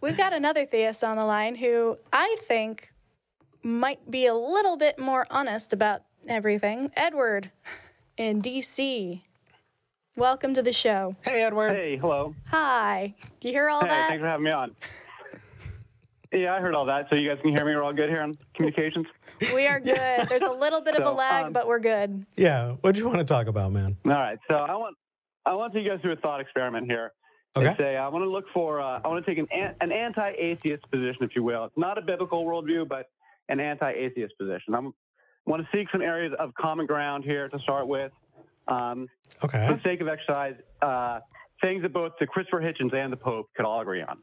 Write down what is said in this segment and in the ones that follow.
We've got another theist on the line who I think might be a little bit more honest about everything. Edward in D.C. Welcome to the show. Hey, Edward. Hey, hello. Hi. You hear all Hey, that? thanks for having me on. Yeah, I heard all that. So you guys can hear me? We're all good here on communications? We are good. There's a little bit of a lag, but we're good. Yeah. What do you want to talk about, man? All right. So I want you guys to do a thought experiment here. Okay. Say I want to look for I want to take an anti-atheist position, if you will. It's not a biblical worldview, but an anti-atheist position. I want to seek some areas of common ground here to start with. Okay. For the sake of exercise, things that both the Christopher Hitchens and the Pope could all agree on.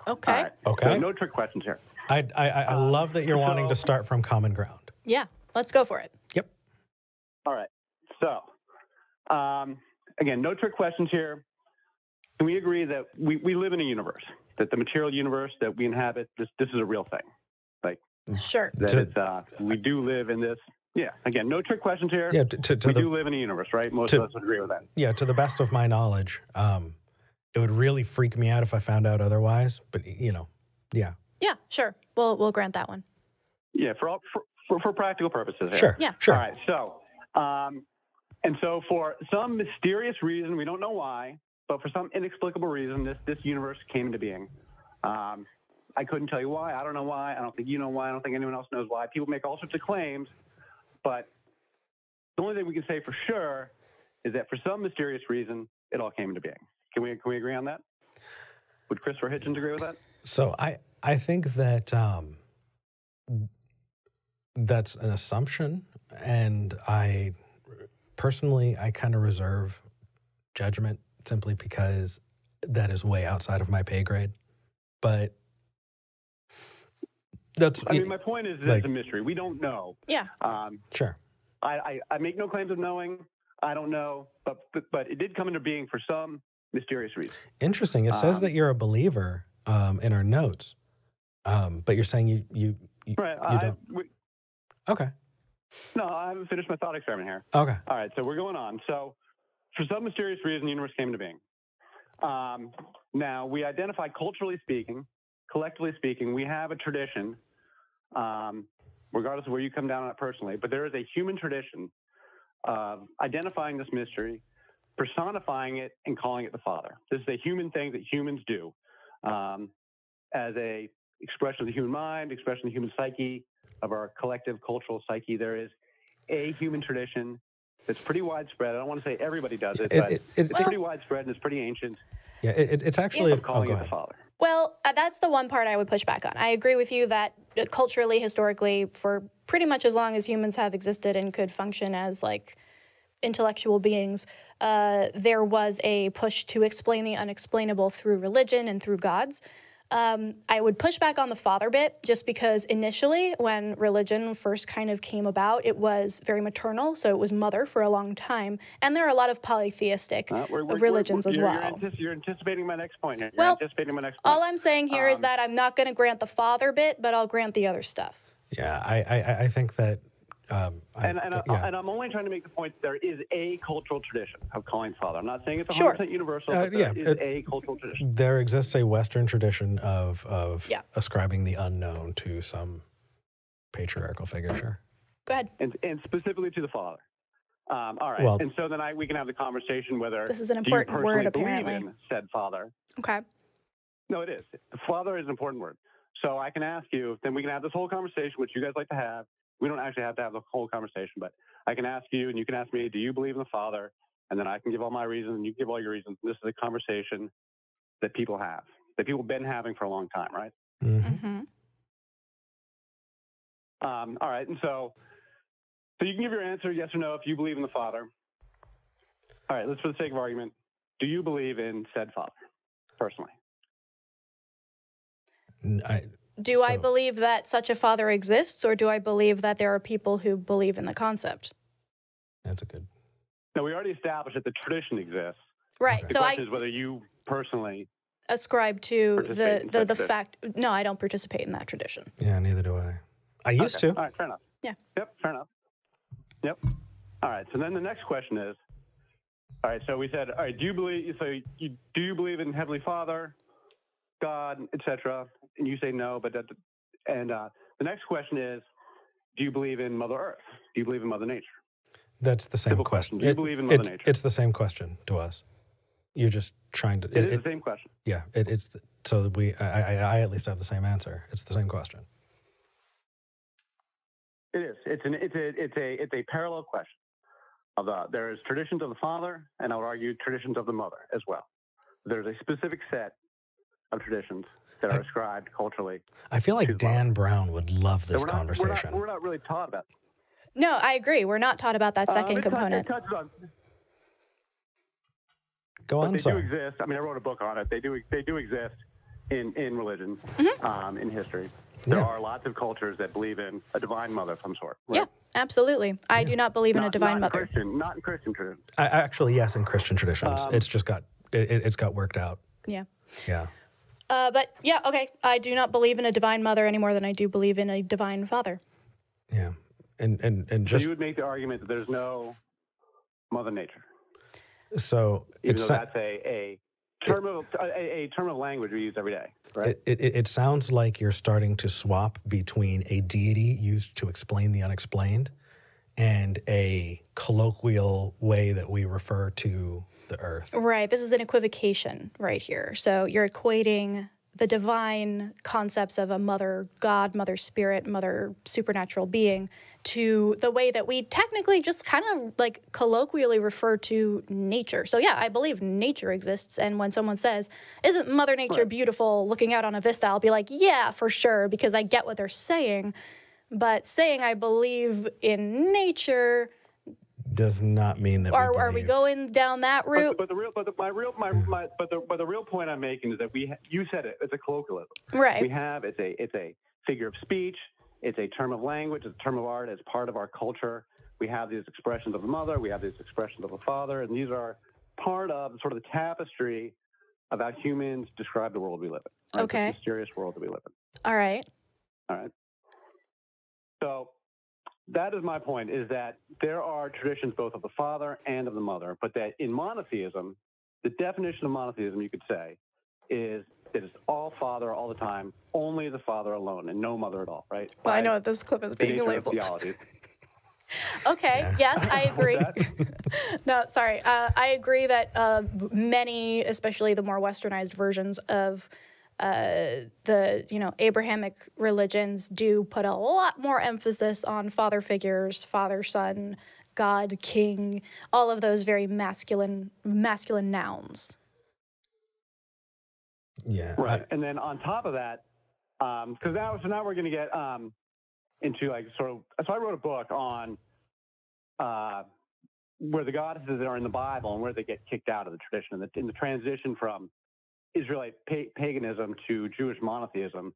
Okay. All right. Okay. So no trick questions here. I love that you're wanting to start from common ground. Yeah, let's go for it. Yep. All right. So, again, no trick questions here. Can we agree that we live in a universe, that the material universe that we inhabit, this is a real thing? Like, Sure. that we do live in this. Yeah. Again, no trick questions here. Yeah. We do live in a universe, right? Most of us would agree with that. Yeah. To the best of my knowledge, it would really freak me out if I found out otherwise. But yeah. Yeah, sure. We'll grant that one. Yeah, for practical purposes here. Sure. Yeah. Sure. All right. So, and so for some mysterious reason, we don't know why, but for some inexplicable reason, this universe came into being. I couldn't tell you why. I don't know why. I don't think you know why. I don't think anyone else knows why. People make all sorts of claims, but the only thing we can say for sure is that for some mysterious reason, it all came into being. Can we agree on that? Would Christopher Hitchens agree with that? So I think that that's an assumption, and I personally kind of reserve judgment simply because that is way outside of my pay grade. But that's. I mean, my point is, it's a mystery. We don't know. Yeah. Sure. I make no claims of knowing. I don't know, but it did come into being for some mysterious reason. Interesting. It says that you're a believer in our notes, but you're saying you right. You don't. Okay. No, I haven't finished my thought experiment here. Okay. All right, so we're going on. So, for some mysterious reason, the universe came into being. Now, we identify culturally speaking, collectively speaking, we have a tradition, regardless of where you come down on it personally, but there is a human tradition of identifying this mystery, personifying it, and calling it the Father. This is a human thing that humans do as a expression of the human mind, expression of the human psyche, of our collective cultural psyche. There is a human tradition that's pretty widespread. I don't want to say everybody does it, but it's pretty widespread and it's pretty ancient. Yeah, it's actually of calling it the Father. Well, that's the one part I would push back on. I agree with you that culturally, historically, for pretty much as long as humans have existed and could function as like intellectual beings, there was a push to explain the unexplainable through religion and through gods. I would push back on the Father bit just because initially when religion first kind of came about, it was very maternal, so it was mother for a long time. And there are a lot of polytheistic religions as well. You're anticipating my next point here. Well, anticipating my next point. All I'm saying here is that I'm not going to grant the Father bit, but I'll grant the other stuff. Yeah, I think that... And I'm only trying to make the point that there is a cultural tradition of calling Father. I'm not saying it's 100% universal, but there is a cultural tradition. There exists a Western tradition of ascribing the unknown to some patriarchal figure, sure. Go ahead. And specifically to the Father. All right. Well, and so then we can have the conversation whether this is an important word, apparently. believe in said Father. Okay. No, it is. The Father is an important word. So I can ask you, then we can have this whole conversation, which you guys like to have. We don't actually have to have the whole conversation, but I can ask you and you can ask me, do you believe in the Father? And then I can give all my reasons and you can give all your reasons. This is a conversation that people have, that people have been having for a long time, right? Mm-hmm. All right. And so you can give your answer, yes or no, if you believe in the Father. All right. Let's, for the sake of argument, do you believe in said Father, personally? Do I believe that such a Father exists, or do I believe that there are people who believe in the concept? That's a good... No, we already established that the tradition exists. Right. The question is whether you personally ascribe to the fact... No, I don't participate in that tradition. Yeah, neither do I. I used to. All right, fair enough. Yeah. Yep, fair enough. Yep. All right, so then the next question is, all right, so we said, all right, do you believe in Heavenly Father? God, etc., and you say no, but the next question is, do you believe in Mother Earth? Do you believe in Mother Nature? That's the same Simple question. Do you believe in Mother Nature? It's the same question to us. You're just trying to. It is the same question. Yeah, so I at least have the same answer. It's the same question. It is. It's a parallel question. There's traditions of the father, and I would argue traditions of the mother as well. There's a specific set of traditions that are ascribed culturally. I feel like Dan Brown would love this conversation. We're not really taught about it. No, I agree. We're not taught about that second component. It touches on. Go on, They sorry. do exist. I mean, I wrote a book on it. They do exist in religion, in history. There are lots of cultures that believe in a divine mother of some sort. Right? Yeah, absolutely. I do not believe in a divine mother. Not in Christian tradition. Actually, yes, in Christian traditions. It's just got it's got worked out. Yeah. Yeah. But yeah, okay. I do not believe in a divine mother any more than I do believe in a divine father. Yeah. And just so you would make the argument that there's no Mother Nature. So even though that's a term of language we use every day, right? It sounds like you're starting to swap between a deity used to explain the unexplained and a colloquial way that we refer to the earth. Right. This is an equivocation right here. So you're equating the divine concepts of a mother god, mother spirit, mother supernatural being to the way that we technically just kind of like colloquially refer to nature. So yeah, I believe nature exists. And when someone says, isn't Mother Nature beautiful looking out on a vista, I'll be like, yeah, for sure, because I get what they're saying. But saying I believe in nature does not mean that are we going down that route? But the real point I'm making is that you said it. It's a colloquialism. Right. It's a figure of speech. It's a term of language. It's a term of art. It's part of our culture. We have these expressions of the mother. We have these expressions of the father, and these are part of sort of the tapestry of how humans describe the world we live in. Right? Okay. The mysterious world that we live in. All right. So that is my point, is that there are traditions both of the father and of the mother, but that in monotheism, the definition of monotheism, you could say, is that it's all father all the time, only the father alone, and no mother at all, right? Well, I know what this clip is being labeled. Okay, yeah. Yes, I agree. No, sorry. I agree that many, especially the more westernized versions of the Abrahamic religions do put a lot more emphasis on father figures, father, son, God, king, all of those very masculine nouns. Yeah. Right. And then on top of that, because now we're going to get into like sort of. So I wrote a book on where the goddesses are in the Bible and where they get kicked out of the tradition, and in the transition from Israelite paganism to Jewish monotheism,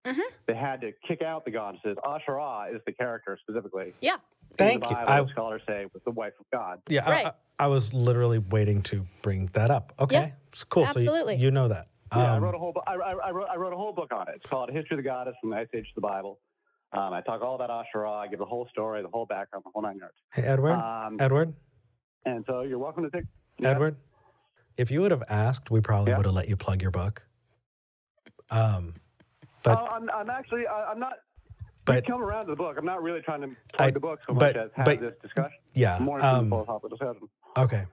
they had to kick out the goddesses. Asherah is the character specifically. Yeah. Thank you. Bible, scholars say, was the wife of God. Yeah, right. I was literally waiting to bring that up. Okay, yeah, it's cool. Absolutely. So you know that. Yeah, I wrote a whole book on it. It's called A History of the Goddess from the Ice Age to the Bible. I talk all about Asherah. I give the whole story, the whole background, the whole 9 yards. Hey, Edward. Edward. And so you're welcome to take. Edward, if you would have asked, we probably would have let you plug your book. But I'm not. But come around to the book. I'm not really trying to plug the book so much as have this discussion. Yeah. More into the philosophical discussion. Okay.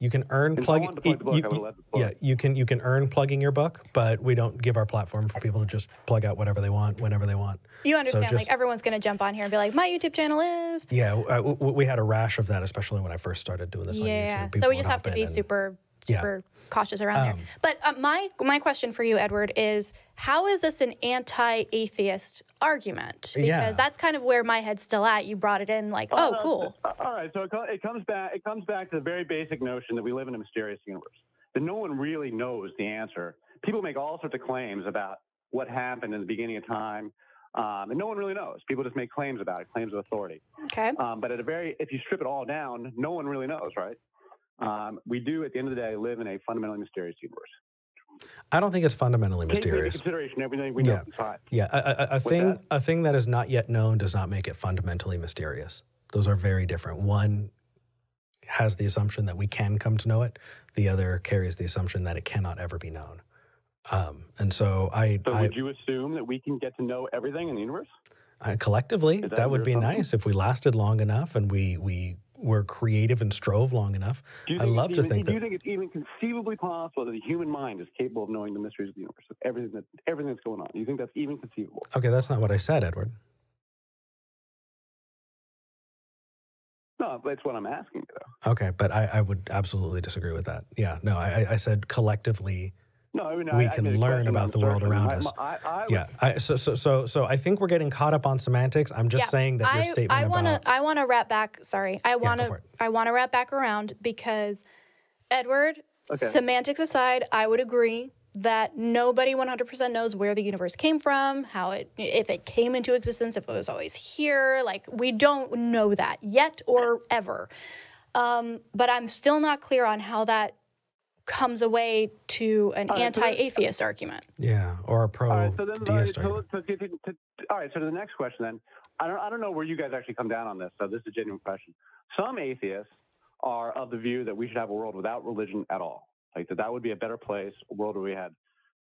You can earn you can earn plugging your book, but we don't give our platform for people to just plug out whatever they want whenever they want. You understand, like everyone's going to jump on here and be like, my YouTube channel is. Yeah, we had a rash of that, especially when I first started doing this on YouTube. People so we just have to be super cautious around there. But my question for you, Edward, is how is this an anti-atheist argument? Because that's kind of where my head's still at. You brought it in like, cool. All right, so it comes back to the very basic notion that we live in a mysterious universe, that no one really knows the answer. People make all sorts of claims about what happened in the beginning of time, and no one really knows. People just make claims about it, claims of authority. Okay. But if you strip it all down, no one really knows, right? We do, at the end of the day, live in a fundamentally mysterious universe. I don't think it's fundamentally mysterious. Take into consideration everything we know inside. Yeah, a thing that is not yet known does not make it fundamentally mysterious. Those are very different. One has the assumption that we can come to know it. The other carries the assumption that it cannot ever be known. And so would you assume that we can get to know everything in the universe? Collectively, that would be nice if we lasted long enough and we were creative and strove long enough. I love to think that. Do you think it's even conceivably possible that the human mind is capable of knowing the mysteries of the universe, of everything that's going on? Do you think that's even conceivable? Okay, that's not what I said, Edward. No, that's what I'm asking you, though. Okay, but I would absolutely disagree with that. Yeah, no, I said collectively. No, I mean, we can learn about the world around us. So I think we're getting caught up on semantics. I'm just saying that your statement I want to wrap back. Sorry, I want to wrap back around because, Edward, semantics aside, I would agree that nobody 100% knows where the universe came from, if it came into existence, if it was always here. Like, we don't know that yet or ever. But I'm still not clear on how that comes away to an anti-atheist argument. Yeah, or a pro-deist argument. All right, so to the next question then. I don't know where you guys actually come down on this, so this is a genuine question. Some atheists are of the view that we should have a world without religion at all. Like that would be a better place, a world where we had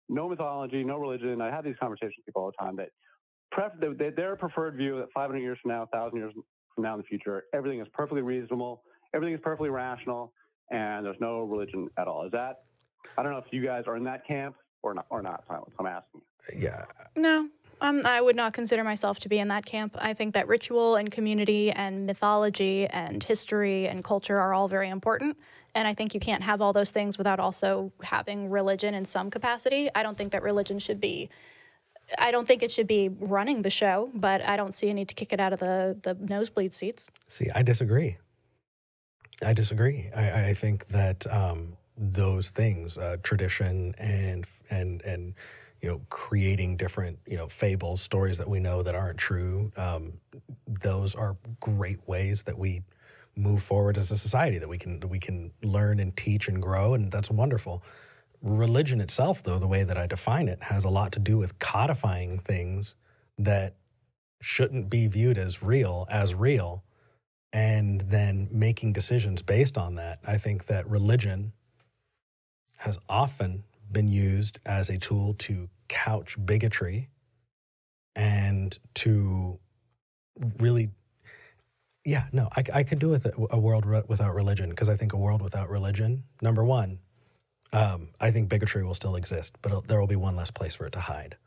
no mythology, no religion. I have these conversations with people all the time that their preferred view that 500 years from now, 1,000 years from now in the future, everything is perfectly reasonable, everything is perfectly rational, and there's no religion at all. Is that? I don't know if you guys are in that camp or not. I'm asking you. Yeah. No, I would not consider myself to be in that camp. I think that ritual and community and mythology and history and culture are all very important. And I think you can't have all those things without also having religion in some capacity. I don't think that religion should be. I don't think it should be running the show, but I don't see a need to kick it out of the nosebleed seats. See, I disagree. I think that those things, tradition and creating different fables, stories that we know that aren't true, those are great ways that we move forward as a society, that we can learn and teach and grow, and that's wonderful. Religion itself, though, the way that I define it, has a lot to do with codifying things that shouldn't be viewed as real, and then making decisions based on that. I think that religion has often been used as a tool to couch bigotry and to really, I could do with a world without religion, because I think a world without religion, number one, I think bigotry will still exist, but there will be one less place for it to hide.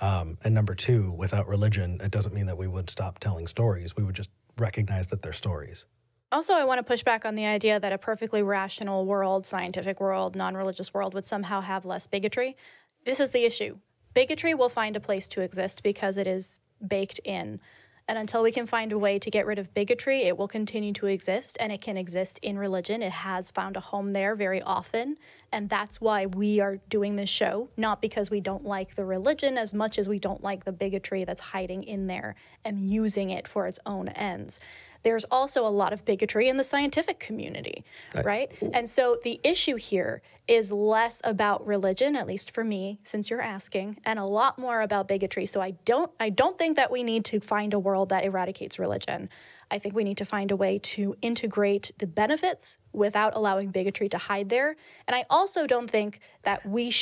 And number two, without religion, it doesn't mean that we would stop telling stories. We would just recognize that they're stories. Also, I want to push back on the idea that a perfectly rational world, scientific world, non-religious world would somehow have less bigotry. This is the issue. Bigotry will find a place to exist because it is baked in. And until we can find a way to get rid of bigotry, it will continue to exist, and it can exist in religion. It has found a home there very often, and that's why we are doing this show, not because we don't like the religion as much as we don't like the bigotry that's hiding in there and using it for its own ends. There's also a lot of bigotry in the scientific community, right? And so the issue here is less about religion, at least for me, since you're asking, and a lot more about bigotry. So I don't think that we need to find a world that eradicates religion. I think we need to find a way to integrate the benefits without allowing bigotry to hide there. And I also don't think that we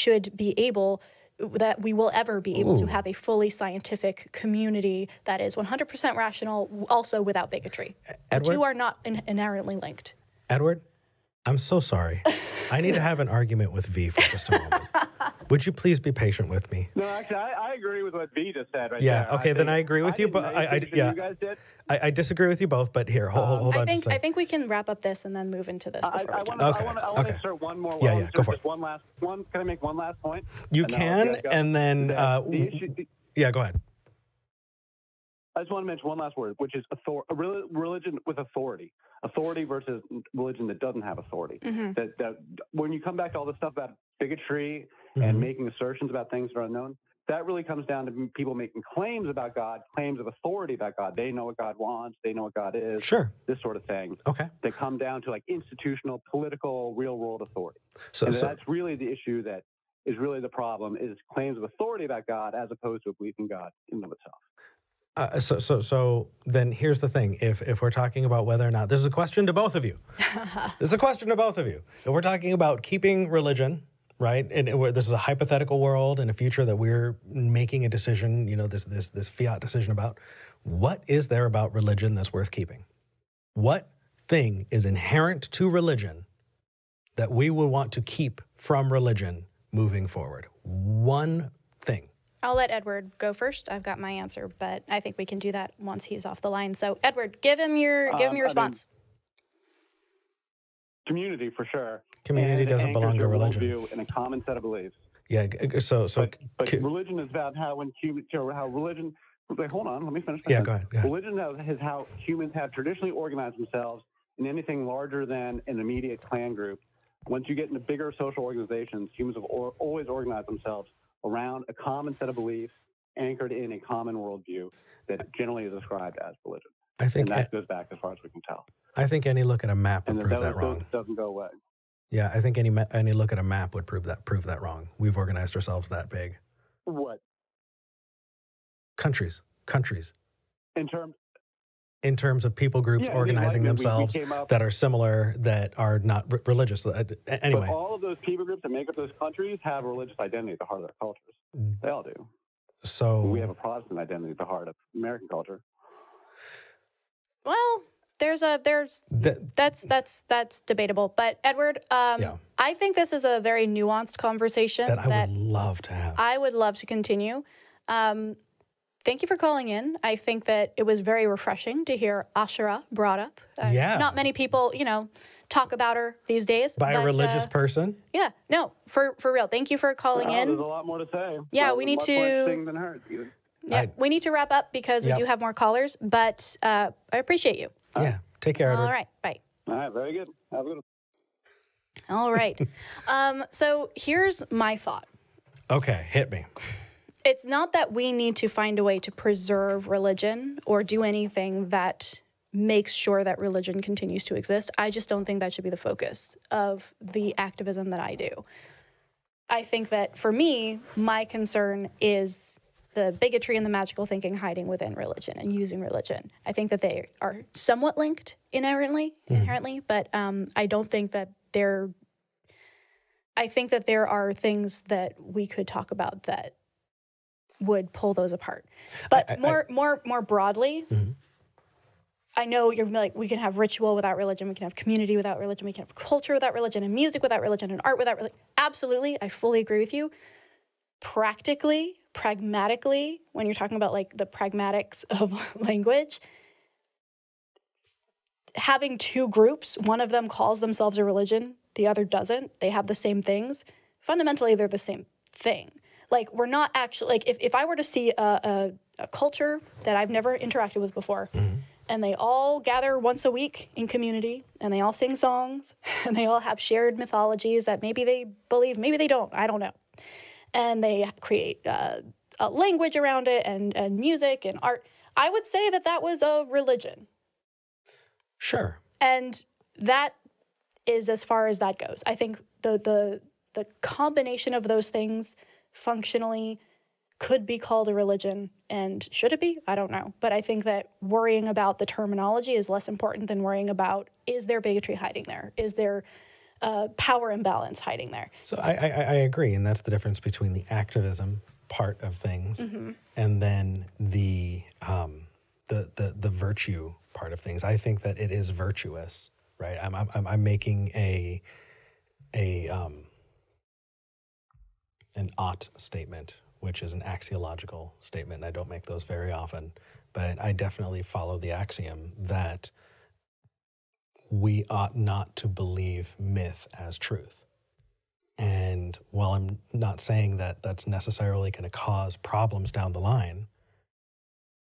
will ever be able to have a fully scientific community that is 100% rational, also without bigotry. Edward? The two are not inherently linked. Edward, I'm so sorry. I need to have an argument with V for just a moment. Would you please be patient with me? No, actually, I agree with what V just said right there. Yeah, okay, then I agree with you, but you guys did. I disagree with you both, but here, hold on. I think we can wrap up this and then move into this before we can. I want to insert one more. Yeah, go for it. Can I make one last point? You can, and then go ahead. I just want to mention one last word, which is religion with authority. Authority versus religion that doesn't have authority. Mm-hmm. That when you come back to all this stuff about bigotry and making assertions about things that are unknown, that really comes down to people making claims about God, claims of authority about God. They know what God wants. They know what God is. Sure. This sort of thing. Okay. They come down to like institutional, political, real-world authority. So that's really the issue that is really the problem, is claims of authority about God as opposed to a belief in God in and of itself. So then here's the thing. If we're talking about whether or not, this is a question to both of you. This is a question to both of you. If we're talking about keeping religion right? And this is a hypothetical world in a future that we're making a decision, this fiat decision about. What is there about religion that's worth keeping? What thing is inherent to religion that we would want to keep from religion moving forward? One thing. I'll let Edward go first. I've got my answer, but I think we can do that once he's off the line. So, Edward, give him your response. Community, for sure. Community doesn't belong to religion. Worldview and a common set of beliefs. Yeah. But religion is about how religion. Wait, hold on. Let me finish. Yeah, go ahead. Religion is how humans have traditionally organized themselves in anything larger than an immediate clan group. Once you get into bigger social organizations, humans have always organized themselves around a common set of beliefs anchored in a common worldview that generally is described as religion. And that goes back as far as we can tell. I think any look at a map would prove that wrong. Doesn't go away. Yeah, I think any look at a map would prove that wrong. We've organized ourselves that big. What? Countries. In terms of people groups organizing themselves that are similar, that are not religious. Anyway. But all of those people groups that make up those countries have a religious identity at the heart of their cultures. They all do. So we have a Protestant identity at the heart of American culture. Well, that's debatable. But Edward, I think this is a very nuanced conversation that I would love to have. I would love to continue. Thank you for calling in. I think that it was very refreshing to hear Ashura brought up. Not many people, talk about her these days. By a religious person? Yeah, no, for real. Thank you for calling in. There's a lot more to say. Yeah, we need to. Than hers, we need to wrap up because we do have more callers. But I appreciate you. Yeah, take care, Edward. All right, bye. All right, very good. Have a good one. All right. So here's my thought. Okay, hit me. It's not that we need to find a way to preserve religion or do anything that makes sure that religion continues to exist. I just don't think that should be the focus of the activism that I do. I think that for me, my concern is the bigotry and the magical thinking hiding within religion and using religion. I think that they are somewhat linked inherently, but I don't think that I think that there are things that we could talk about that would pull those apart. But more broadly, I know you're like, we can have ritual without religion, we can have community without religion, we can have culture without religion, and music without religion, and art without religion. Absolutely, I fully agree with you. Pragmatically, when you're talking about like the pragmatics of language, having two groups, one of them calls themselves a religion, the other doesn't, they have the same things, fundamentally they're the same thing. Like, we're not actually, like, if I were to see a culture that I've never interacted with before, and they all gather once a week in community, and they all sing songs, and they all have shared mythologies that maybe they believe, maybe they don't, I don't know. And they create a language around it, and music and art, I would say that that was a religion. Sure. And that is as far as that goes. I think the combination of those things functionally could be called a religion, and should it be? I don't know. But I think that worrying about the terminology is less important than worrying about, is there bigotry hiding there? Is there power imbalance hiding there? So I agree, and that's the difference between the activism part of things and then the virtue part of things. I think that it is virtuous, right? I'm making an ought statement, which is an axiological statement. I don't make those very often, but I definitely follow the axiom that we ought not to believe myth as truth. And while I'm not saying that that's necessarily going to cause problems down the line,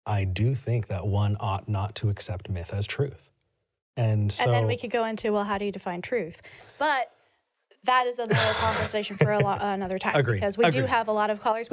I do think that one ought not to accept myth as truth. And then we could go into, well, how do you define truth? But that is another conversation for another time. Agreed. Because we do have a lot of callers.